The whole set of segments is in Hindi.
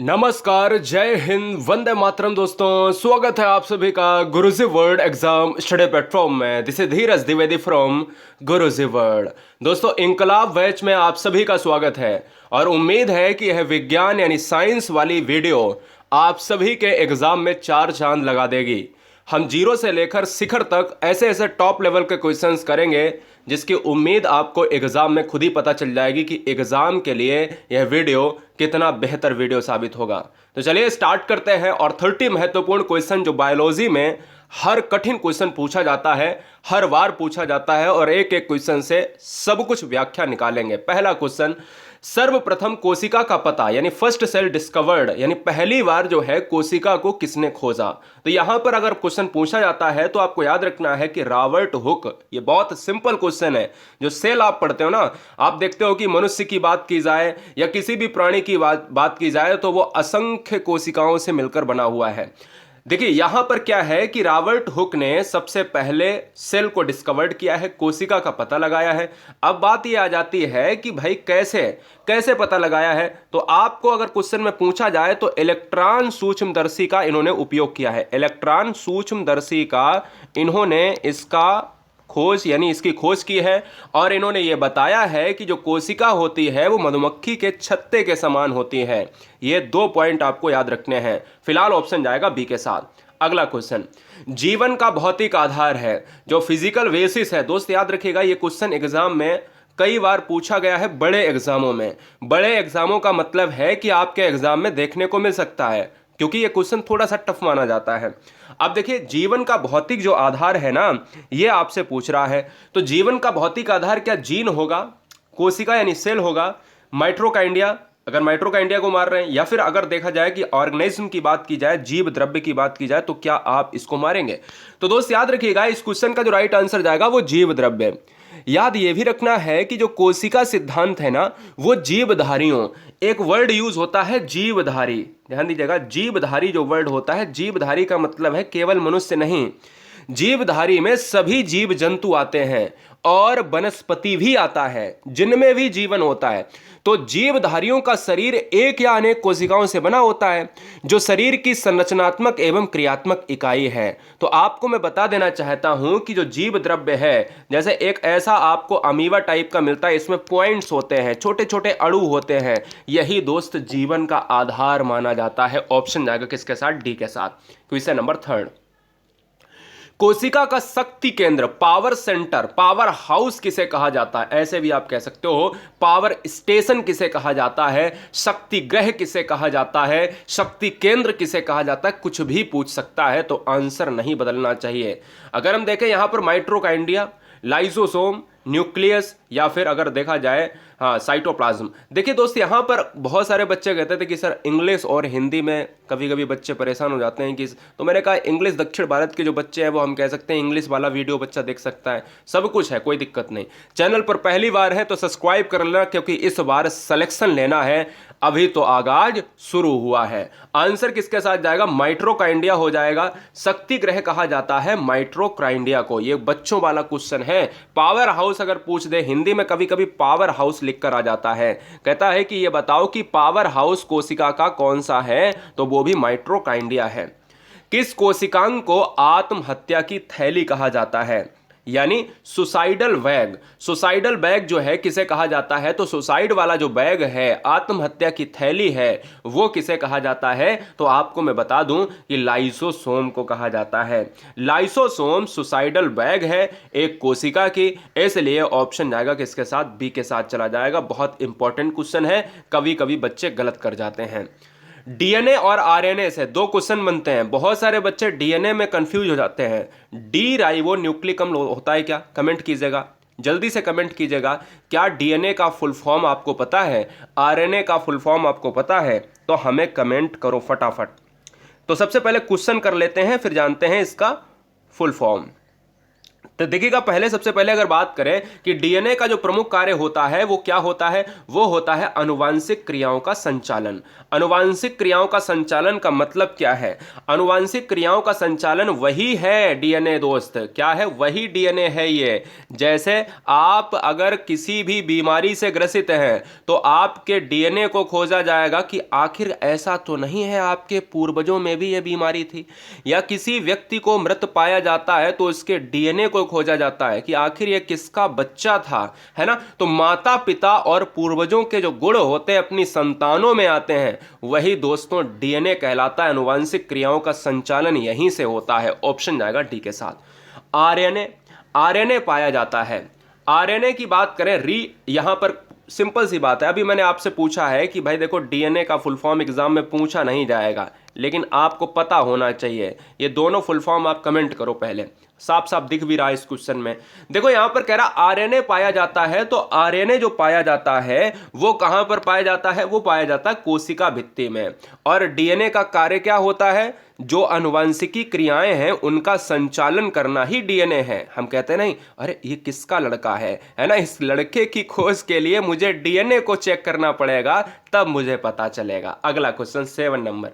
नमस्कार, जय हिंद, वंदे मातरम दोस्तों। स्वागत है आप सभी का गुरुजी वर्ल्ड एग्जाम स्टडी प्लेटफॉर्म में। This is Dheeraj Dwivedi from Guruji world. दोस्तों, इंकलाब बैच में आप सभी का स्वागत है और उम्मीद है कि यह विज्ञान यानी साइंस वाली वीडियो आप सभी के एग्जाम में चार चांद लगा देगी। हम जीरो से लेकर शिखर तक ऐसे ऐसे टॉप लेवल के क्वेश्चंस करेंगे जिसकी उम्मीद आपको एग्जाम में खुद ही पता चल जाएगी कि एग्जाम के लिए यह वीडियो कितना बेहतर वीडियो साबित होगा। तो चलिए स्टार्ट करते हैं। और 30 महत्वपूर्ण क्वेश्चन जो बायोलॉजी में हर कठिन क्वेश्चन पूछा जाता है, हर बार पूछा जाता है और एक एक क्वेश्चन से सब कुछ व्याख्या निकालेंगे। पहला क्वेश्चन, सर्वप्रथम कोशिका का पता यानी फर्स्ट सेल डिस्कवर्ड यानी पहली बार जो है कोशिका को किसने खोजा। तो यहां पर अगर क्वेश्चन पूछा जाता है तो आपको याद रखना है कि रॉबर्ट हुक। ये बहुत सिंपल क्वेश्चन है। जो सेल आप पढ़ते हो ना, आप देखते हो कि मनुष्य की बात की जाए या किसी भी प्राणी की बात की जाए तो वो असंख्य कोशिकाओं से मिलकर बना हुआ है। देखिए यहां पर क्या है कि रॉबर्ट हुक ने सबसे पहले सेल को डिस्कवर्ड किया है, कोशिका का पता लगाया है। अब बात यह आ जाती है कि भाई कैसे कैसे पता लगाया है। तो आपको अगर क्वेश्चन में पूछा जाए तो इलेक्ट्रॉन सूक्ष्मदर्शी का इन्होंने उपयोग किया है। इलेक्ट्रॉन सूक्ष्मदर्शी का इन्होंने इसका खोज यानी इसकी खोज की है और इन्होंने ये बताया है कि जो कोशिका होती है वो मधुमक्खी के छत्ते के समान होती है। ये 2 पॉइंट आपको याद रखने हैं। फिलहाल ऑप्शन जाएगा बी के साथ। अगला क्वेश्चन, जीवन का भौतिक आधार है जो फिजिकल बेसिस है। दोस्त याद रखिएगा, ये क्वेश्चन एग्जाम में कई बार पूछा गया है, बड़े एग्जामों में। बड़े एग्जामों का मतलब है कि आपके एग्जाम में देखने को मिल सकता है, क्योंकि ये क्वेश्चन थोड़ा सा टफ माना जाता है। अब देखिए, जीवन का भौतिक जो आधार है ना, ये आपसे पूछ रहा है। तो जीवन का भौतिक आधार क्या जीन होगा, कोशिका यानी सेल होगा, माइटोकॉन्ड्रिया अगर माइटोकॉन्ड्रिया को मार रहे हैं, या फिर अगर देखा जाए कि ऑर्गेनिज्म की बात की जाए, जीव द्रव्य की बात की जाए, तो क्या आप इसको मारेंगे। तो दोस्त याद रखिएगा, इस क्वेश्चन का जो राइट आंसर जाएगा वो जीव द्रव्य। याद ये भी रखना है कि जो कोशिका सिद्धांत है ना, वो जीवधारियों, एक वर्ड यूज होता है जीवधारी, ध्यान दीजिएगा, जीवधारी जो वर्ड होता है, जीवधारी का मतलब है केवल मनुष्य नहीं, जीवधारी में सभी जीव जंतु आते हैं और वनस्पति भी आता है जिनमें भी जीवन होता है। तो जीवधारियों का शरीर एक या अनेक कोशिकाओं से बना होता है जो शरीर की संरचनात्मक एवं क्रियात्मक इकाई है। तो आपको मैं बता देना चाहता हूं कि जो जीव द्रव्य है, जैसे एक ऐसा आपको अमीबा टाइप का मिलता है, इसमें पॉइंट्स होते हैं, छोटे छोटे अणु होते हैं, यही दोस्त जीवन का आधार माना जाता है। ऑप्शन जाएगा किसके साथ, डी के साथ। क्वेश्चन नंबर 3, कोशिका का शक्ति केंद्र, पावर सेंटर, पावर हाउस किसे कहा जाता है, ऐसे भी आप कह सकते हो। पावर स्टेशन किसे कहा जाता है, शक्ति ग्रह किसे कहा जाता है, शक्ति केंद्र किसे कहा जाता है, कुछ भी पूछ सकता है, तो आंसर नहीं बदलना चाहिए। अगर हम देखें यहां पर माइटोकॉन्ड्रिया, लाइसोसोम, न्यूक्लियस, या फिर अगर देखा जाए हाँ साइटोप्लाज्म। देखिए दोस्त, यहाँ पर बहुत सारे बच्चे कहते थे कि सर इंग्लिश और हिंदी में कभी कभी बच्चे परेशान हो जाते हैं कि, तो मैंने कहा इंग्लिश दक्षिण भारत के जो बच्चे हैं वो हम कह सकते हैं इंग्लिश वाला वीडियो बच्चा देख सकता है, सब कुछ है, कोई दिक्कत नहीं। चैनल पर पहली बार है तो सब्सक्राइब कर लेना, क्योंकि इस बार सिलेक्शन लेना है, अभी तो आगाज शुरू हुआ है। आंसर किसके साथ जाएगा, माइटोकॉन्ड्रिया हो जाएगा। शक्ति ग्रह कहा जाता है माइटोकॉन्ड्रिया को। ये बच्चों वाला क्वेश्चन है। पावर हाउस अगर पूछ दे हिंदी में, कभी कभी पावर हाउस लिखकर आ जाता है, कहता है कि ये बताओ कि पावर हाउस कोशिका का कौन सा है, तो वो भी माइटोकॉन्ड्रिया है। किस कोशिकांग को आत्महत्या की थैली कहा जाता है, यानी सुसाइडल बैग। सुसाइडल बैग जो है किसे कहा जाता है, तो सुसाइड वाला जो बैग है, आत्महत्या की थैली है, वो किसे कहा जाता है, तो आपको मैं बता दूं कि लाइसोसोम को कहा जाता है। लाइसोसोम सुसाइडल बैग है एक कोशिका की, इसलिए ऑप्शन जाएगा किसके साथ, बी के साथ चला जाएगा। बहुत इंपॉर्टेंट क्वेश्चन है, कभी कभी बच्चे गलत कर जाते हैं। डीएनए और आरएनए से 2 क्वेश्चन बनते हैं। बहुत सारे बच्चे डीएनए में कंफ्यूज हो जाते हैं। डी राइबो न्यूक्लिक अम्ल होता है क्या, कमेंट कीजिएगा, जल्दी से कमेंट कीजिएगा। क्या डीएनए का फुल फॉर्म आपको पता है, आरएनए का फुल फॉर्म आपको पता है, तो हमें कमेंट करो फटाफट। तो सबसे पहले क्वेश्चन कर लेते हैं, फिर जानते हैं इसका फुल फॉर्म। तो देखिएगा, पहले सबसे पहले अगर बात करें कि डीएनए का जो प्रमुख कार्य होता है वो क्या होता है, वो होता है आनुवांशिक क्रियाओं का संचालन। आनुवांशिक क्रियाओं का संचालन का मतलब क्या है? आनुवांशिक क्रियाओं का संचालन वही है डीएनए दोस्त, क्या है? वही डीएनए है ये। जैसे आप अगर किसी भी बीमारी से ग्रसित हैं तो आपके डीएनए को खोजा जाएगा कि आखिर ऐसा तो नहीं है आपके पूर्वजों में भी ये बीमारी थी, या किसी व्यक्ति को मृत पाया जाता है तो उसके डीएनए को खोजा जाता है कि आखिर ये किसका बच्चा था, है ना। तो माता पिता और पूर्वजों के जो गुण होते हैं अपनी संतानों में आते हैं, वही दोस्तों डीएनए कहलाता है। आनुवांशिक क्रियाओं का संचालन यहीं से होता है। ऑप्शन जाएगा डी के साथ। आरएनए, आरएनए पाया जाता है। आरएनए की बात करें, यहां पर सिंपल सी बात है। अभी मैंने आपसे पूछा है कि भाई देखो, डीएनए का फुल फॉर्म एग्जाम में पूछा नहीं जाएगा, लेकिन आपको पता होना चाहिए। ये दोनों फुल फॉर्म आप कमेंट करो, पहले साफ साफ दिख भी रहा है इस क्वेश्चन में। देखो यहां पर कह रहा आरएनए पाया जाता है, तो आरएनए जो पाया जाता है वो कहां पर पाया जाता है? वो पाया जाता है कोशिका भित्ति में। और डीएनए का कार्य क्या होता है? जो आनुवंशिकी क्रियाएं हैं उनका संचालन करना ही डीएनए है। हम कहते हैं नहीं, अरे ये किसका लड़का है ना, इस लड़के की खोज के लिए मुझे डीएनए को चेक करना पड़ेगा, तब मुझे पता चलेगा। अगला क्वेश्चन 7 नंबर।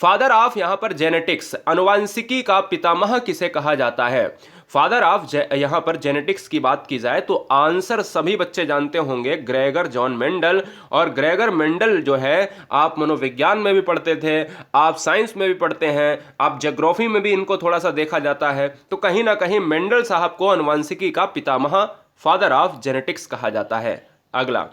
फादर ऑफ, यहां पर जेनेटिक्स, आनुवंशिकी का पितामह किसे कहा जाता है? फादर ऑफ यहां पर जेनेटिक्स की बात की जाए तो आंसर सभी बच्चे जानते होंगे, ग्रेगर जॉन मेंडल। और ग्रेगर मेंडल जो है, आप मनोविज्ञान में भी पढ़ते थे, आप साइंस में भी पढ़ते हैं, आप ज्योग्राफी में भी इनको थोड़ा सा देखा जाता है। तो कहीं ना कहीं मेंडल साहब को आनुवंशिकी का पितामह, फादर ऑफ जेनेटिक्स कहा जाता है। अगला,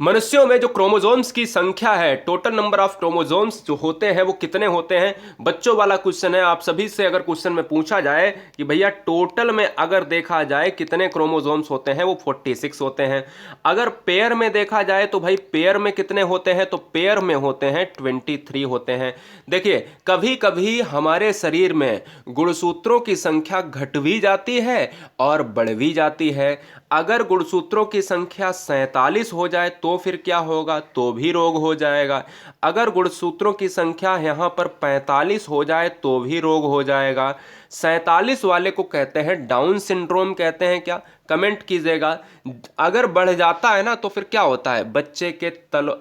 मनुष्यों में जो क्रोमोसोम्स की संख्या है, टोटल नंबर ऑफ क्रोमोसोम्स जो होते हैं वो कितने होते हैं? बच्चों वाला क्वेश्चन है। आप सभी से अगर क्वेश्चन में पूछा जाए कि भैया टोटल में अगर देखा जाए कितने क्रोमोसोम्स होते हैं, वो 46 होते हैं। अगर पेयर में देखा जाए तो भाई पेयर में कितने होते हैं? तो पेयर में होते हैं 23 होते हैं। देखिए, कभी कभी हमारे शरीर में गुणसूत्रों की संख्या घट भी जाती है और बढ़ भी जाती है। अगर गुणसूत्रों की संख्या 47 हो जाए तो फिर क्या होगा? तो भी रोग हो जाएगा। अगर गुणसूत्रों की संख्या यहां पर 45 हो जाए तो भी रोग हो जाएगा। 47 वाले को कहते हैं डाउन सिंड्रोम कहते हैं क्या? कमेंट कीजिएगा। अगर बढ़ जाता है ना तो फिर क्या होता है? बच्चे के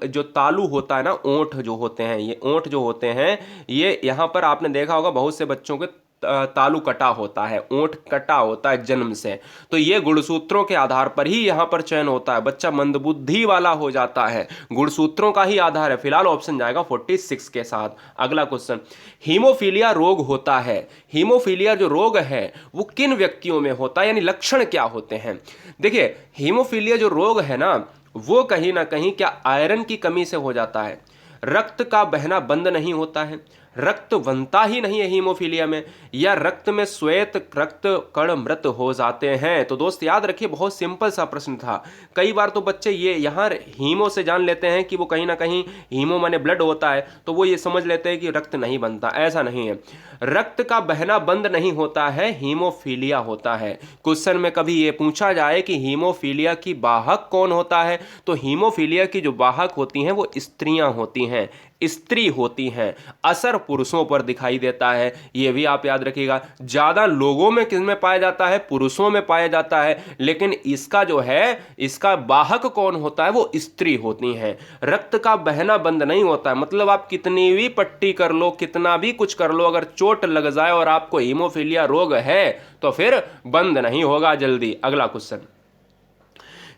जो तालू होता है ना, ओंठ जो होते हैं, ये ओंठ जो होते हैं, ये यहां पर आपने देखा होगा बहुत से बच्चों के तालू कटा होता है, ओंठ कटा होता है जन्म से। तो ये गुणसूत्रों के आधार पर ही यहां पर चयन होता है, बच्चा मंदबुद्धि वाला हो जाता है, गुणसूत्रों का ही आधार है। फिलहाल ऑप्शन जाएगा 46 के साथ। अगला क्वेश्चन, हीमोफीलिया रोग होता है। हीमोफीलिया जो रोग है वो किन व्यक्तियों में होता है, यानी लक्षण क्या होते हैं? देखिए, हीमोफीलिया जो रोग है ना, वो कहीं ना कहीं क्या आयरन की कमी से हो जाता है। रक्त का बहना बंद नहीं होता है, रक्त बनता ही नहीं है हीमोफीलिया में, या रक्त में श्वेत रक्त कण मृत हो जाते हैं। तो दोस्त याद रखिए, बहुत सिंपल सा प्रश्न था। कई बार तो बच्चे ये यहाँ हीमो से जान लेते हैं कि वो कहीं ना कहीं हीमो माने ब्लड होता है, तो वो ये समझ लेते हैं कि रक्त नहीं बनता। ऐसा नहीं है, रक्त का बहना बंद नहीं होता है, हीमोफीलिया होता है। क्वेश्चन में कभी ये पूछा जाए कि हीमोफीलिया की वाहक कौन होता है, तो हीमोफीलिया की जो वाहक होती हैं वो स्त्रियां होती हैं, स्त्री होती हैं। असर पुरुषों पर दिखाई देता है, यह भी आप याद रखिएगा। ज्यादा लोगों में किसमें पाया जाता है? पुरुषों में पाया जाता है, लेकिन इसका जो है, इसका वाहक कौन होता है? वो स्त्री होती हैं। रक्त का बहना बंद नहीं होता है, मतलब आप कितनी भी पट्टी कर लो, कितना भी कुछ कर लो, अगर चोट लग जाए और आपको हीमोफीलिया रोग है तो फिर बंद नहीं होगा जल्दी। अगला क्वेश्चन,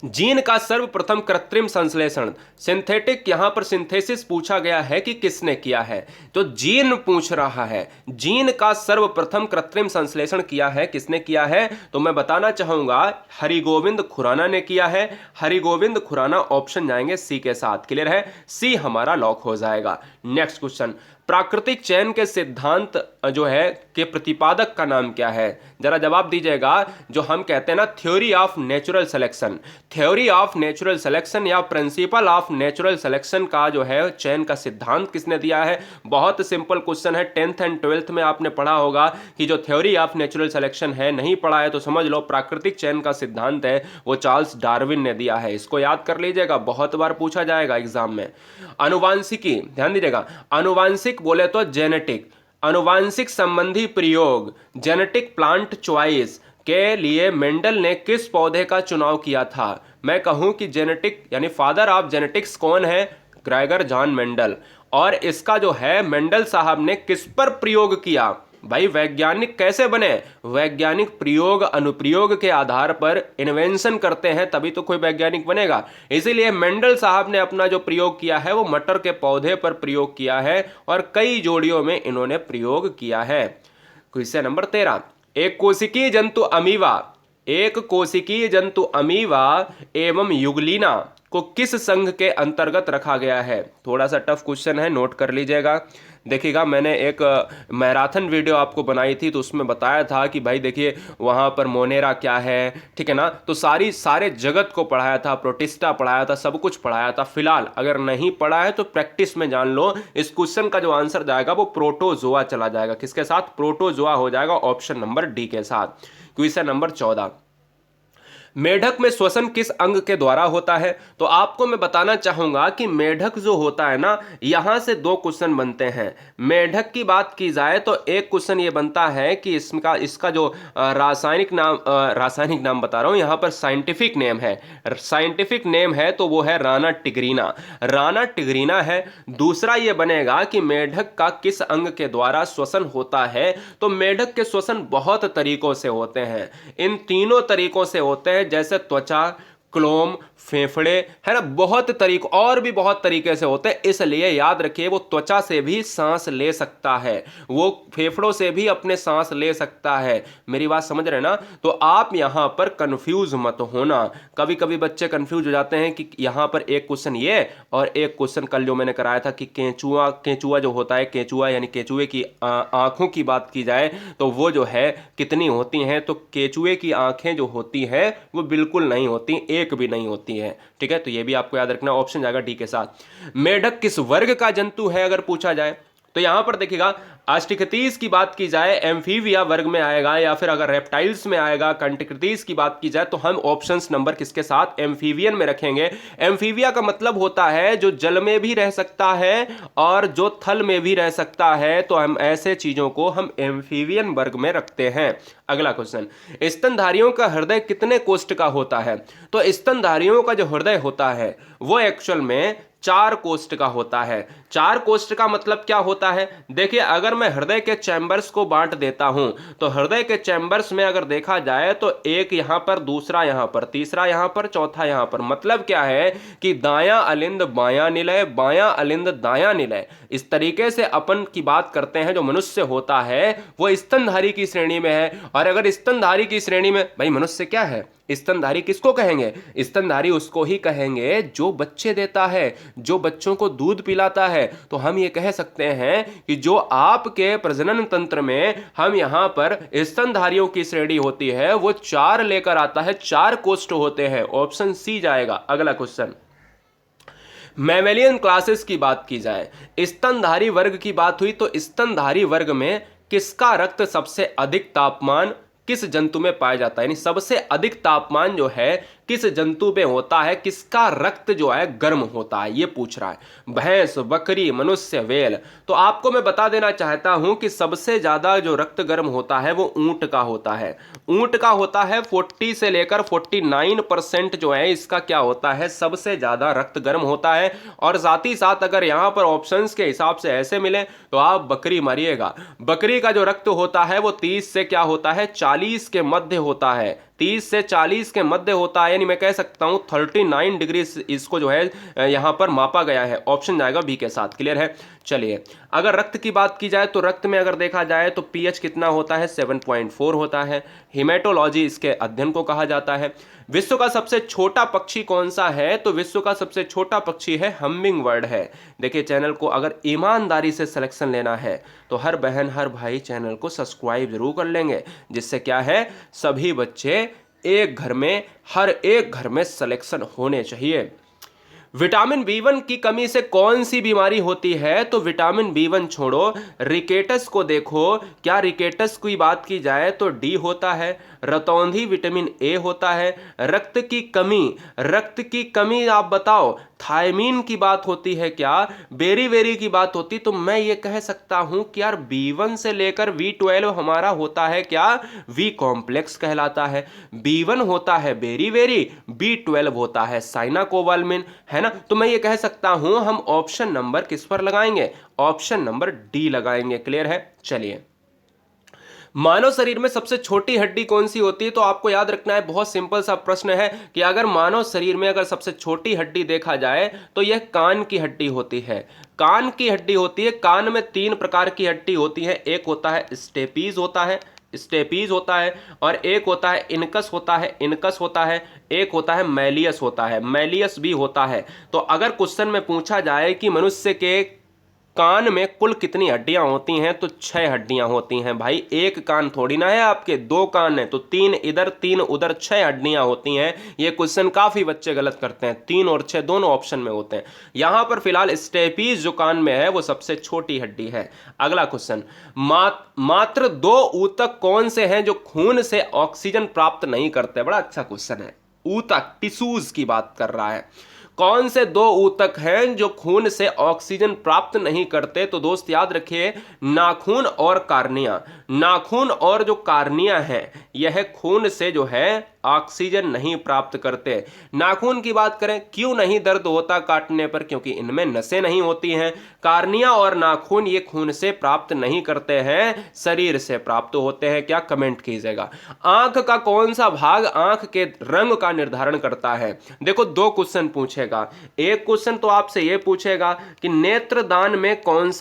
जीन का सर्वप्रथम कृत्रिम संश्लेषण, सिंथेटिक, यहां पर सिंथेसिस पूछा गया है कि किसने किया है, तो जीन पूछ रहा है। जीन का सर्वप्रथम कृत्रिम संश्लेषण किया है, किसने किया है? तो मैं बताना चाहूंगा हरिगोविंद खुराना ने किया है। हरिगोविंद खुराना, ऑप्शन जाएंगे सी के साथ। क्लियर है? सी हमारा लॉक हो जाएगा। नेक्स्ट क्वेश्चन, प्राकृतिक चयन के सिद्धांत जो है के प्रतिपादक का नाम क्या है? जरा जवाब दीजिएगा। जो हम कहते हैं ना theory of natural selection, theory of natural selection या प्रिंसिपल ऑफ नेचुरल सिलेक्शन का जो है चयन का सिद्धांत किसने दिया है? बहुत सिंपल क्वेश्चन है, 10th एंड 12th में आपने पढ़ा होगा कि जो थ्योरी ऑफ नेचुरल सिलेक्शन है, नहीं पढ़ा है तो समझ लो प्राकृतिक चयन का सिद्धांत है वो चार्ल्स डार्विन ने दिया है। इसको याद कर लीजिएगा, बहुत बार पूछा जाएगा एग्जाम में। अनुवांशिकी, ध्यान दीजिएगा, अनुवांशिक बोले तो जेनेटिक, अनुवांशिक संबंधी प्रयोग जेनेटिक प्लांट चॉइस के लिए मेंडल ने किस पौधे का चुनाव किया था? मैं कहूं कि जेनेटिक यानी फादर ऑफ जेनेटिक्स कौन है? Gregor John Mendel. और इसका जो है मेंडल साहब ने किस पर प्रयोग किया? भाई वैज्ञानिक कैसे बने? वैज्ञानिक प्रयोग अनुप्रयोग के आधार पर इन्वेंशन करते हैं तभी तो कोई वैज्ञानिक बनेगा। इसीलिए मेंडल साहब ने अपना जो प्रयोग किया है वो मटर के पौधे पर प्रयोग किया है और कई जोड़ियों में इन्होंने प्रयोग किया है। क्वेश्चन नंबर 13, एक कोशिकीय जंतु अमीवा एवं युगलीना को किस संघ के अंतर्गत रखा गया है? थोड़ा सा टफ क्वेश्चन है, नोट कर लीजिएगा। देखिएगा, मैंने एक मैराथन वीडियो आपको बनाई थी तो उसमें बताया था कि भाई देखिए वहाँ पर मोनेरा क्या है, ठीक है ना, तो सारे जगत को पढ़ाया था, प्रोटिस्टा पढ़ाया था, सब कुछ पढ़ाया था। फिलहाल अगर नहीं पढ़ा है तो प्रैक्टिस में जान लो, इस क्वेश्चन का जो आंसर जाएगा वो प्रोटोजोआ चला जाएगा। किसके साथ? प्रोटोजोआ हो जाएगा, ऑप्शन नंबर डी के साथ। क्वेश्चन नंबर 14, मेढक में श्वसन किस अंग के द्वारा होता है? तो आपको मैं बताना चाहूंगा कि मेढक जो होता है ना, यहां से दो क्वेश्चन बनते हैं। मेढक की बात की जाए तो एक क्वेश्चन ये बनता है कि इसका जो रासायनिक नाम बता रहा हूं, यहां पर साइंटिफिक नेम है तो वो है राना टिग्रीना है। दूसरा ये बनेगा कि मेढक का किस अंग के द्वारा श्वसन होता है? तो मेढक के श्वसन बहुत तरीकों से होते हैं, इन तीनों तरीकों से होते हैं, जैसे त्वचा, क्लोम, फेफड़े, है ना, बहुत तरीके से होते हैं। इसलिए याद रखिए वो त्वचा से भी सांस ले सकता है, वो फेफड़ों से भी अपने सांस ले सकता है। मेरी बात समझ रहे ना? तो आप यहां पर कंफ्यूज मत होना। कभी कभी बच्चे कंफ्यूज हो जाते हैं कि यहां पर एक क्वेश्चन ये और एक क्वेश्चन कल जो मैंने कराया था कि केंचुआ जो होता है, केंचुआ यानी केंचुए की आंखों की बात की जाए तो वो जो है कितनी होती हैं? तो केंचुए की आंखें जो होती हैं वो बिल्कुल नहीं होती, एक भी नहीं होती है। ठीक है, तो ये भी आपको याद रखना, ऑप्शन जाएगा डी के साथ। मेढक किस वर्ग का जंतु है अगर पूछा जाए तो यहां पर देखिएगा, आस्टिकतीस की बात की जाए एम्फीबिया वर्ग में आएगा, या फिर अगर रेप्टाइल्स में आएगा, कंटिकृतीस की बात की जाए तो हम ऑप्शंस नंबर किसके साथ? एम्फीबियन में रखेंगे। एम्फीबिया का मतलब होता है जो जल में भी रह सकता है और जो थल में भी रह सकता है, तो हम ऐसे चीजों को हम एम्फीबियन वर्ग में रखते हैं। अगला क्वेश्चन, स्तनधारियों का हृदय कितने कोष्ठ का होता है? तो स्तनधारियों का जो हृदय होता है वो एक्चुअल में 4 कोष्ठ का होता है। 4 कोष्ठ का मतलब क्या होता है? देखिए, अगर मैं हृदय के चैम्बर्स को बांट देता हूं तो हृदय के चैम्बर्स में अगर देखा जाए तो एक यहां पर, दूसरा यहां पर, तीसरा यहां पर, चौथा यहां पर। मतलब क्या है कि दायां अलिंद बायां निलय, बायां अलिंद दायां निलय, इस तरीके से अपन की बात करते हैं। जो मनुष्य होता है वो स्तनधारी की श्रेणी में है। और अगर स्तनधारी की श्रेणी में, भाई मनुष्य क्या है? स्तनधारी किसको कहेंगे? स्तनधारी उसको ही कहेंगे जो बच्चे देता है, जो बच्चों को दूध पिलाता है। तो हम ये कह सकते हैं कि जो आपके प्रजनन तंत्र में हम यहां पर स्तनधारियों की श्रेणी होती है वो 4 लेकर आता है, 4 कोष्ठ होते हैं। ऑप्शन सी जाएगा। अगला क्वेश्चन, मैमेलियन क्लासेस की बात की जाए, स्तनधारी वर्ग की बात हुई तो स्तनधारी वर्ग में किसका रक्त सबसे अधिक तापमान किस जंतु में पाया जाता है? यानी सबसे अधिक तापमान जो है किस जंतु में होता है, किसका रक्त जो है गर्म होता है, ये पूछ रहा है। भैंस, बकरी, मनुष्य, वेल। तो आपको मैं बता देना चाहता हूं कि सबसे ज्यादा जो रक्त गर्म होता है वो ऊंट का होता है। ऊंट का होता है 40 से लेकर 49% जो है इसका क्या होता है, सबसे ज्यादा रक्त गर्म होता है। और साथ ही साथ अगर यहां पर ऑप्शंस के हिसाब से ऐसे मिले तो आप बकरी मारिएगा। बकरी का जो रक्त होता है वो 30 से क्या होता है, 40 के मध्य होता है। 30 से 40 के मध्य होता है, यानी मैं कह सकता हूं 39 डिग्री इसको जो है यहां पर मापा गया है। ऑप्शन जाएगा बी के साथ। क्लियर है? चलिए, अगर रक्त की बात की जाए तो रक्त में अगर देखा जाए तो पीएच कितना होता है? 7.4 होता है। हिमेटोलॉजी इसके अध्ययन को कहा जाता है। विश्व का सबसे छोटा पक्षी कौन सा है? तो विश्व का सबसे छोटा पक्षी है हमिंग बर्ड है। देखिए, चैनल को अगर ईमानदारी से सिलेक्शन लेना है तो हर बहन हर भाई चैनल को सब्सक्राइब जरूर कर लेंगे, जिससे क्या है सभी बच्चे एक घर में, हर एक घर में सिलेक्शन होने चाहिए। विटामिन बी वन की कमी से कौन सी बीमारी होती है? तो विटामिन बी वन छोड़ो, रिकेटस को देखो। क्या रिकेटस की बात की जाए तो डी होता है, रतौंधी विटामिन ए होता है, रक्त की कमी आप बताओ, थायमीन की बात होती है क्या, बेरी की बात होती? तो मैं ये कह सकता हूं कि यार बी वन से लेकर बी 12 हमारा होता है क्या, वी कॉम्प्लेक्स कहलाता है। बी वन होता है बेरी, बी 12 होता है साइनाकोबाल्मिन, है ना। तो मैं ये कह सकता हूं हम ऑप्शन नंबर किस पर लगाएंगे, ऑप्शन नंबर डी लगाएंगे। क्लियर है? चलिए, मानव शरीर में सबसे छोटी हड्डी कौन सी होती है? तो आपको याद रखना है, बहुत सिंपल सा प्रश्न है कि अगर मानव शरीर में अगर सबसे छोटी हड्डी देखा जाए तो यह कान की हड्डी होती है। कान की हड्डी होती है। कान में 3 प्रकार की हड्डी होती है। एक होता है स्टेपीज होता है, और एक होता है इनकस होता है, एक होता है मैलियस भी होता है। तो अगर क्वेश्चन में पूछा जाए कि मनुष्य के कान में कुल कितनी हड्डियां होती हैं, तो 6 हड्डियां होती हैं भाई। एक कान थोड़ी ना है आपके, 2 कान है, तो 3 इधर 3 उधर, 6 हड्डियां होती हैं। ये क्वेश्चन काफी बच्चे गलत करते हैं, 3 और 6 दोनों ऑप्शन में होते हैं। यहां पर फिलहाल स्टेपीज जो कान में है वो सबसे छोटी हड्डी है। अगला क्वेश्चन, मात्र 2 ऊतक कौन से हैं जो खून से ऑक्सीजन प्राप्त नहीं करते? बड़ा अच्छा क्वेश्चन है। ऊतक, टिश्यूज की बात कर रहा है। कौन से 2 ऊतक हैं जो खून से ऑक्सीजन प्राप्त नहीं करते? तो दोस्त याद रखिए, नाखून और कार्निया। नाखून और जो कार्निया है यह खून से जो है ऑक्सीजन नहीं प्राप्त करते। नाखून की बात करें, क्यों नहीं दर्द होता काटने पर? क्योंकि इनमें नसें नहीं होती हैं। कार्निया और नाखून ये खून से प्राप्त नहीं करते हैं, शरीर से प्राप्त होते हैं। क्या? कमेंट कीजिएगा। आंख का कौन सा भाग आंख के रंग का निर्धारण करता है? देखो, 2 क्वेश्चन पूछेगा। एक क्वेश्चन तो आपसे यह पूछेगा कि नेत्रदान में कौन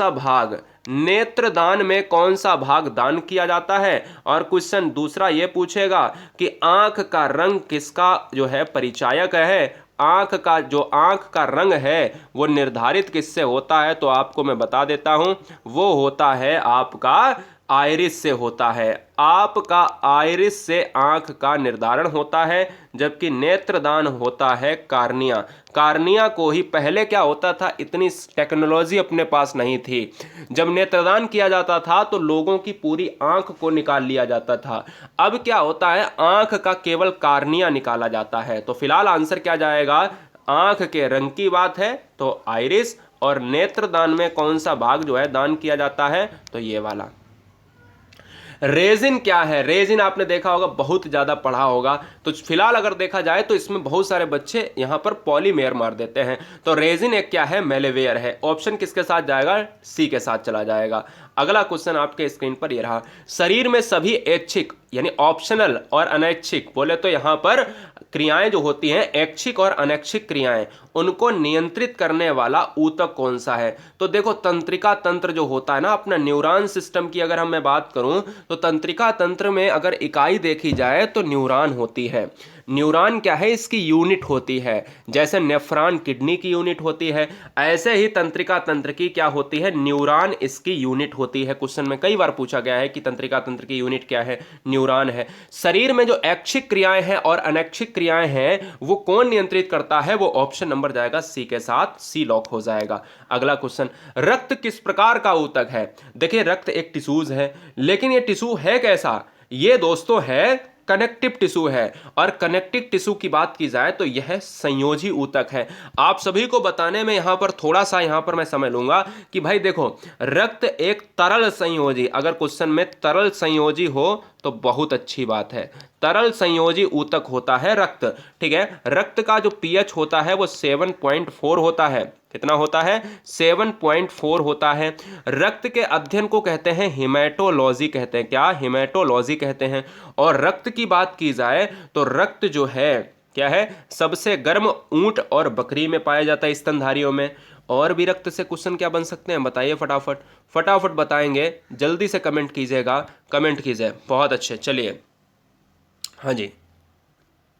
सा भाग दान किया जाता है, और क्वेश्चन दूसरा यह पूछेगा कि आंख का रंग किसका जो है परिचायक है। आंख का रंग है वो निर्धारित किससे होता है? तो आपको मैं बता देता हूं, वो होता है आपका आइरिस से होता है। आपका आइरिस से आंख का निर्धारण होता है, जबकि नेत्रदान होता है कार्निया। कार्निया को ही पहले क्या होता था, इतनी टेक्नोलॉजी अपने पास नहीं थी। जब नेत्रदान किया जाता था तो लोगों की पूरी आंख को निकाल लिया जाता था। अब क्या होता है, आंख का केवल कार्निया निकाला जाता है। तो फिलहाल आंसर क्या जाएगा? आंख के रंग की बात है तो आइरिस, और नेत्रदान में कौन सा भाग जो है दान किया जाता है? तो ये वाला। रेजिन क्या है? रेजिन आपने देखा होगा, बहुत ज्यादा पढ़ा होगा। तो फिलहाल अगर देखा जाए तो इसमें बहुत सारे बच्चे यहां पर पॉलीमेयर मार देते हैं। तो रेजिन एक क्या है? मेलेवेयर है। ऑप्शन किसके साथ जाएगा? सी के साथ चला जाएगा। अगला क्वेश्चन आपके स्क्रीन पर यह रहा, शरीर में सभी ऐच्छिक यानी ऑप्शनल और अनैच्छिक, बोले तो यहां पर क्रियाएं जो होती हैं, ऐच्छिक और अनैच्छिक क्रियाएं, उनको नियंत्रित करने वाला ऊतक कौन सा है? तो देखो, तंत्रिका तंत्र जो होता है ना अपना, न्यूरॉन सिस्टम की अगर मैं बात करूं तो तंत्रिका तंत्र में अगर इकाई देखी जाए तो न्यूरॉन होती है। न्यूरॉन क्या है? इसकी यूनिट होती है। जैसे नेफ्रॉन किडनी की यूनिट होती है, ऐसे ही तंत्रिका तंत्र की क्या होती है? न्यूरॉन इसकी यूनिट होती है। क्वेश्चन में कई बार पूछा गया है कि तंत्रिका तंत्र की यूनिट क्या है? न्यूरॉन है। शरीर में जो ऐच्छिक क्रियाएं हैं और अनैच्छिक क्रियाएं हैं वो कौन नियंत्रित करता है? वो ऑप्शन नंबर जाएगा सी के साथ, सी लॉक हो जाएगा। अगला क्वेश्चन, रक्त किस प्रकार का ऊतक है? देखिए, रक्त एक टिश्यूज है, लेकिन ये टिश्यू है कैसा? ये दोस्तों है कनेक्टिव टिश्यू है। और कनेक्टिव टिश्यू की बात की जाए तो यह संयोजी ऊतक है। आप सभी को बताने में यहां पर थोड़ा सा यहां पर मैं समझ लूंगा कि भाई देखो, रक्त एक तरल संयोजी, अगर क्वेश्चन में तरल संयोजी हो तो बहुत अच्छी बात है। तरल संयोजी ऊतक होता है रक्त। ठीक है, रक्त का जो पीएच होता है वो 7.4 होता है। कितना होता है? 7.4 होता है। रक्त के अध्ययन को कहते हैं हिमेटोलॉजी कहते हैं। क्या? हिमेटोलॉजी कहते हैं। और रक्त की बात की जाए तो रक्त जो है क्या है? सबसे गर्म ऊंट और बकरी में पाया जाता है, स्तनधारियों में। और भी रक्त से क्वेश्चन क्या बन सकते हैं बताइए, फटाफट बताएंगे, जल्दी से कमेंट कीजिएगा, कमेंट कीजिए। बहुत अच्छे, चलिए, हाँ जी,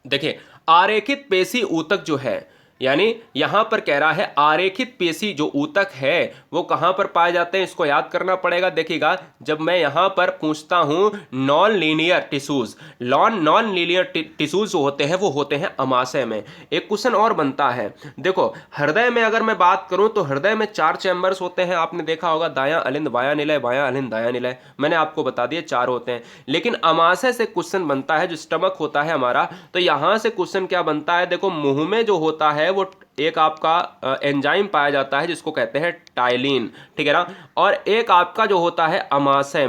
देखिए, आरेखित पेशी ऊतक जो है, यानी यहां पर कह रहा है आरेखित पेशी जो ऊतक है वो कहां पर पाए जाते हैं, इसको याद करना पड़ेगा। देखिएगा जब मैं यहां पर पूछता हूं non linear tissues, non linear tissues जो होते हैं वो होते हैं अमाशय में। एक क्वेश्चन और बनता है, देखो हृदय में अगर मैं बात करूं तो हृदय में 4 चैम्बर्स होते हैं, आपने देखा होगा दायां अलिंद बायां निलय, बायां अलिंद दायां निलय, मैंने आपको बता दिया 4 होते हैं। लेकिन अमाशय से क्वेश्चन बनता है, जो स्टमक होता है हमारा, तो यहां से क्वेश्चन क्या बनता है, देखो मुंह में जो होता है वो एक आपका एंजाइम पाया जाता है जिसको कहते हैं टाइलिन, ठीक है ना। और एक आपका जो होता है अमाशय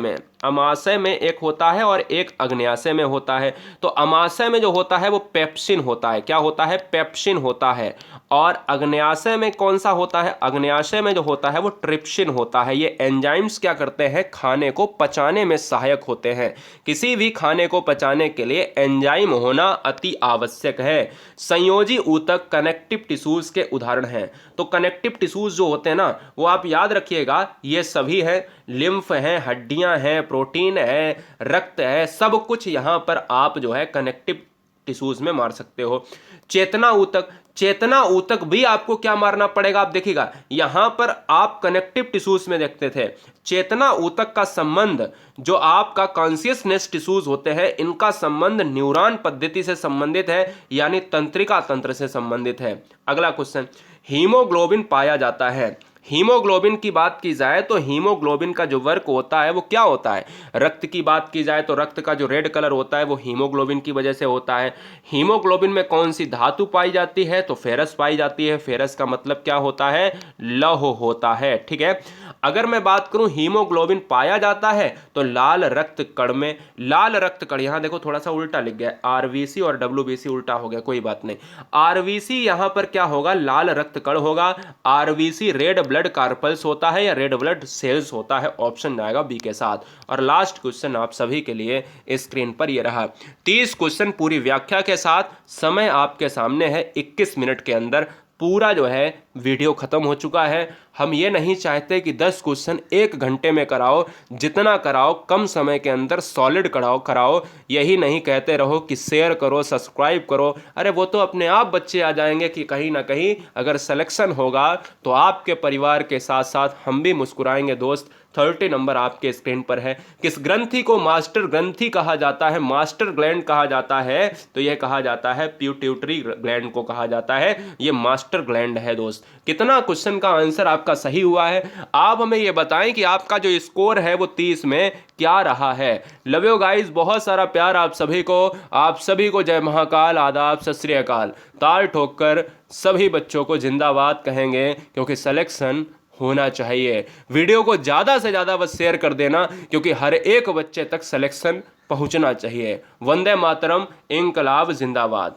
में एक होता है और एक अग्न्याशय में होता है। तो अमाशय में जो होता है वो पेप्सिन होता है, क्या होता है, पेप्सिन होता है। और अग्न्याशय में कौन सा होता है, अग्न्याशय में जो होता है वो ट्रिप्सिन होता है। ये एंजाइम्स क्या करते हैं, खाने को पचाने में सहायक होते हैं। किसी भी खाने को पचाने के लिए एंजाइम होना अति आवश्यक है। संयोजी ऊतक कनेक्टिव टिश्यूज के उदाहरण हैं। तो कनेक्टिव टिश्यूज जो होते हैं ना वो आप याद रखिएगा, ये सभी हैं, लिम्फ हैं, हड्डियां हैं, प्रोटीन है, रक्त है, सब कुछ यहां पर आप जो है कनेक्टिव टिश्यूज में मार सकते हो। चेतना ऊतक भी आपको क्या मारना पड़ेगा, आप देखिएगा यहां पर आप कनेक्टिव टिश्यूज में देखते थे चेतना ऊतक का संबंध, जो आपका कॉन्शियसनेस टिश्यूज होते हैं इनका संबंध न्यूरॉन पद्धति से संबंधित है, यानी तंत्रिका तंत्र से संबंधित है। अगला क्वेश्चन, हीमोग्लोबिन पाया जाता है। हीमोग्लोबिन की बात की जाए तो हीमोग्लोबिन का जो वर्क होता है वो क्या होता है, रक्त की बात की जाए तो रक्त का जो रेड कलर होता है वो हीमोग्लोबिन की वजह से होता है। हीमोग्लोबिन में कौन सी धातु पाई जाती है, तो फेरस पाई जाती है। फेरस का मतलब क्या होता है, लौह होता है, ठीक है। अगर मैं बात करूं हीमोग्लोबिन पाया जाता है तो लाल रक्त कण में, लाल रक्त कण, यहां देखो थोड़ा सा उल्टा लिख गया, आरबीसी और डब्ल्यूबीसी उल्टा हो गया, कोई बात नहीं। आरबीसी यहां पर क्या होगा, लाल रक्त कण होगा। आरबीसी रेड ब्लड कार्पल्स होता है या रेड ब्लड सेल्स होता है, ऑप्शन जाएगा बी के साथ। और लास्ट क्वेश्चन आप सभी के लिए स्क्रीन पर ये रहा, 30 क्वेश्चन पूरी व्याख्या के साथ। समय आपके सामने है 21 मिनट के अंदर पूरा जो है वीडियो खत्म हो चुका है। हम ये नहीं चाहते कि 10 क्वेश्चन 1 घंटे में कराओ, जितना कराओ कम समय के अंदर सॉलिड कराओ। यही नहीं कहते रहो कि शेयर करो, सब्सक्राइब करो, अरे वो तो अपने आप बच्चे आ जाएंगे कि कहीं ना कहीं अगर सिलेक्शन होगा तो आपके परिवार के साथ साथ हम भी मुस्कुराएंगे दोस्त। 30 नंबर आपके स्क्रीन पर है। किस ग्रंथि को मास्टर ग्रंथि कहा जाता है, मास्टर ग्लैंड कहा जाता है, तो यह कहा जाता है पिट्यूटरी ग्लैंड को कहा जाता है, यह मास्टर ग्लैंड है दोस्त। कितना क्वेश्चन का आंसर आपका सही हुआ है, आप हमें यह बताएं कि आपका जो स्कोर है वो 30 में क्या रहा है। लव यू गाइस, बहुत सारा प्यार आप सभी को जय महाकाल, आदाब, सत श्री अकाल। ताल ठोक कर सभी बच्चों को जिंदाबाद कहेंगे क्योंकि सिलेक्शन होना चाहिए। वीडियो को ज़्यादा से ज़्यादा बस शेयर कर देना क्योंकि हर एक बच्चे तक सिलेक्शन पहुंचना चाहिए। वंदे मातरम, इंकलाब जिंदाबाद।